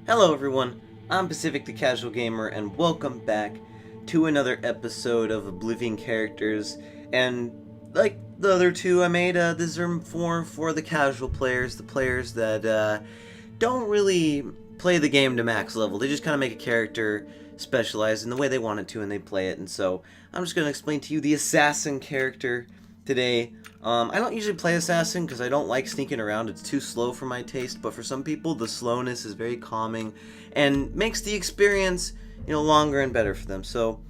Hello everyone, I'm Pacific the Casual Gamer and welcome back to another episode of Oblivion characters. And like the other two I made, this are for the casual players, the players that don't really play the game to max level. They just kind of make a character specialized in the way they want it to and they play it. And so I'm just going to explain to you the assassin character today. I don't usually play Assassin because I don't like sneaking around. It's too slow for my taste, but for some people, the slowness is very calming and makes the experience, longer and better for them. So,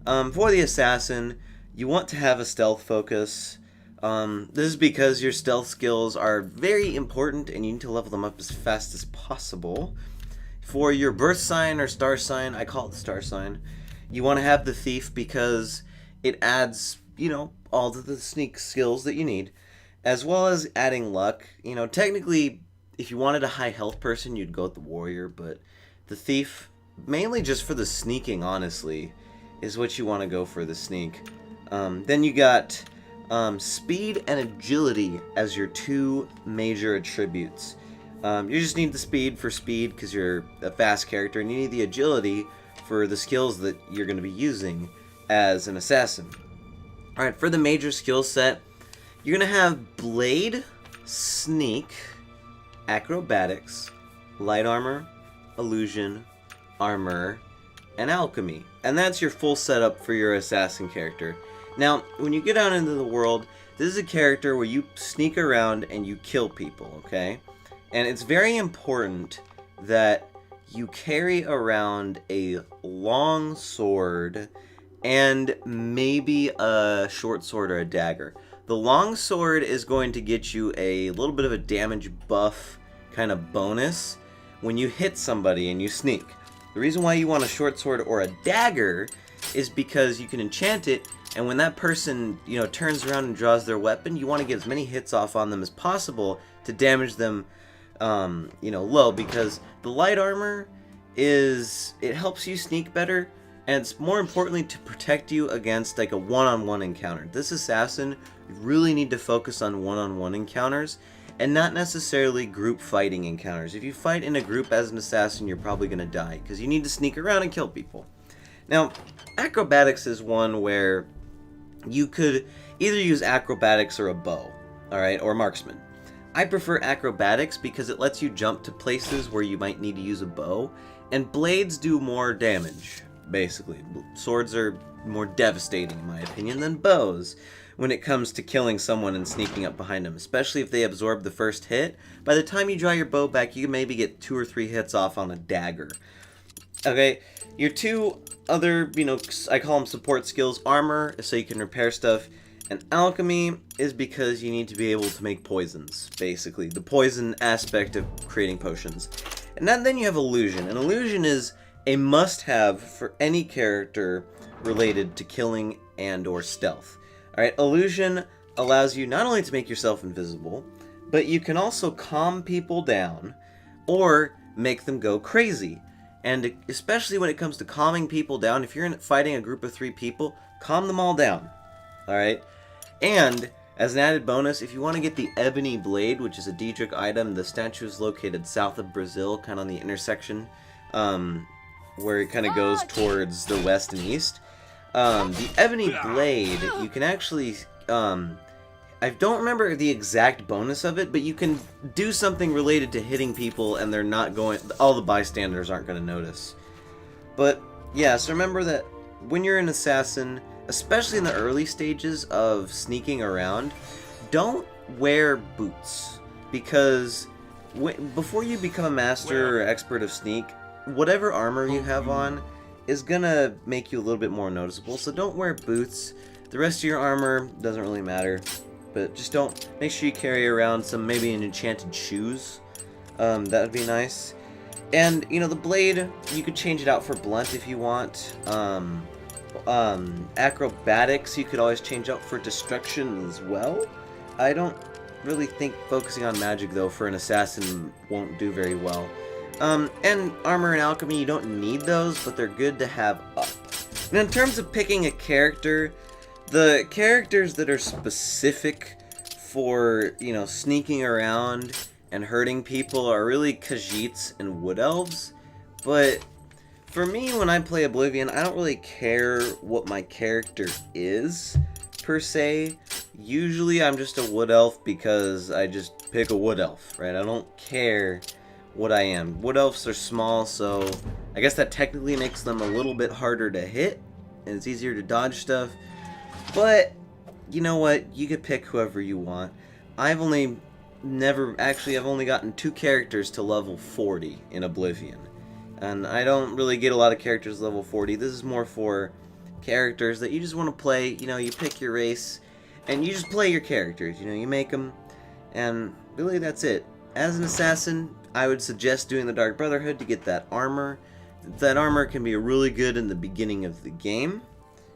for the Assassin, you want to have a stealth focus. This is because your stealth skills are very important and you need to level them up as fast as possible. For your birth sign or star sign, I call it the star sign, you want to have the Thief because it adds, all of the sneak skills that you need, as well as adding luck. Technically, if you wanted a high health person, you'd go with the warrior, but the thief, mainly just for the sneaking, honestly, is what you want to go for, the sneak. Then you got speed and agility as your two major attributes. You just need the speed for speed because you're a fast character, and you need the agility for the skills that you're going to be using as an assassin. Alright, for the major skill set, you're going to have Blade, Sneak, Acrobatics, Light Armor, Illusion, Armor, and Alchemy. And that's your full setup for your assassin character. Now, when you get out into the world, this is a character where you sneak around and you kill people, okay? And it's very important that you carry around a long sword and maybe a short sword or a dagger. The long sword is going to get you a little bit of a damage buff kind of bonus when you hit somebody and you sneak. The reason why you want a short sword or a dagger is because you can enchant it, and when that person, turns around and draws their weapon, you want to get as many hits off on them as possible to damage them, low, because the light armor it helps you sneak better. And it's more importantly to protect you against like a one-on-one encounter. This assassin, you really need to focus on one-on-one encounters and not necessarily group fighting encounters. If you fight in a group as an assassin, you're probably going to die because you need to sneak around and kill people. Now, acrobatics is one where you could either use acrobatics or a bow, alright, or marksman. I prefer acrobatics because it lets you jump to places where you might need to use a bow, and blades do more damage. Basically, swords are more devastating, in my opinion, than bows when it comes to killing someone and sneaking up behind them, especially if they absorb the first hit. By the time you draw your bow back, you can maybe get 2 or 3 hits off on a dagger. Okay, your two other, I call them support skills. Armor is so you can repair stuff, and alchemy is because you need to be able to make poisons, basically. The poison aspect of creating potions. And then you have illusion, and illusion is a must-have for any character related to killing and or stealth. Alright, illusion allows you not only to make yourself invisible, but you can also calm people down or make them go crazy. And especially when it comes to calming people down, if you're fighting a group of 3 people, calm them all down. Alright? And as an added bonus, if you want to get the Ebony Blade, which is a Diedrich item, the statue is located south of Brazil, kind of on the intersection, where it kind of goes towards the west and east. The Ebony Blade, you can actually, I don't remember the exact bonus of it, but you can do something related to hitting people and they're not going, all the bystanders aren't going to notice. But, yeah, so remember that when you're an assassin, especially in the early stages of sneaking around, don't wear boots, because before you become a master or expert of sneak, whatever armor you have on is gonna make you a little bit more noticeable, so don't wear boots. The rest of your armor doesn't really matter, but just make sure you carry around maybe an enchanted shoes. That would be nice. And, the blade, you could change it out for blunt if you want. Acrobatics, you could always change out for destruction as well. I don't really think focusing on magic, though, for an assassin won't do very well. And armor and alchemy, you don't need those, but they're good to have up. And in terms of picking a character, the characters that are specific for, sneaking around and hurting people are really Khajiits and Wood Elves. But for me, when I play Oblivion, I don't really care what my character is, per se. Usually I'm just a wood elf because I just pick a wood elf, right? I don't care what I am. Wood elves are small, so I guess that technically makes them a little bit harder to hit, and it's easier to dodge stuff. But, you know what? You could pick whoever you want. I've only gotten 2 characters to level 40 in Oblivion. And I don't really get a lot of characters level 40. This is more for characters that you just want to play. You know, you pick your race, and you just play your characters. You know, you make them, and really that's it. As an assassin, I would suggest doing the Dark Brotherhood to get that armor. That armor can be really good in the beginning of the game,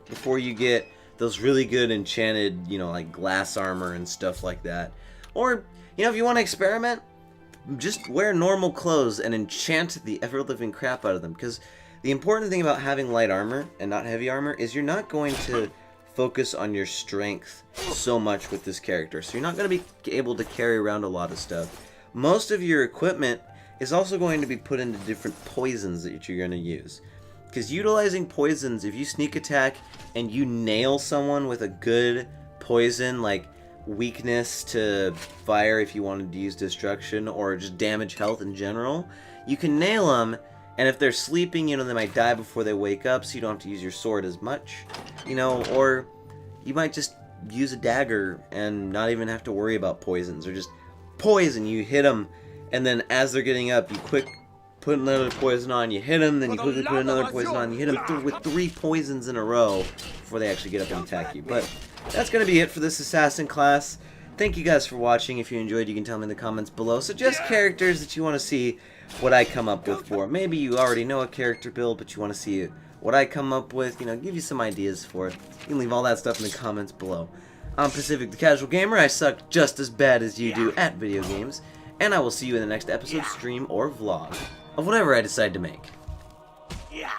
before you get those really good enchanted, you know, like glass armor and stuff like that. Or, you know, if you want to experiment, just wear normal clothes and enchant the ever-living crap out of them. Because the important thing about having light armor and not heavy armor is you're not going to focus on your strength so much with this character. So you're not going to be able to carry around a lot of stuff. Most of your equipment is also going to be put into different poisons that you're going to use. Because utilizing poisons, if you sneak attack and you nail someone with a good poison, like weakness to fire if you wanted to use destruction, or just damage health in general, you can nail them, and if they're sleeping, you know, they might die before they wake up, so you don't have to use your sword as much, you know, or you might just use a dagger and not even have to worry about poisons, or just poison, you hit them, and then as they're getting up, you quick put another poison on, you hit them, then you quickly put another poison on, you hit them with 3 poisons in a row before they actually get up and attack you. But that's going to be it for this assassin class. Thank you guys for watching. If you enjoyed, you can tell me in the comments below. Suggest characters that you want to see what I come up with for. Maybe you already know a character build, but you want to see what I come up with. You know, give you some ideas for it. You can leave all that stuff in the comments below. I'm Pacific the Casual Gamer. I suck just as bad as you do at video games. And I will see you in the next episode, stream, or vlog of whatever I decide to make. Yeah.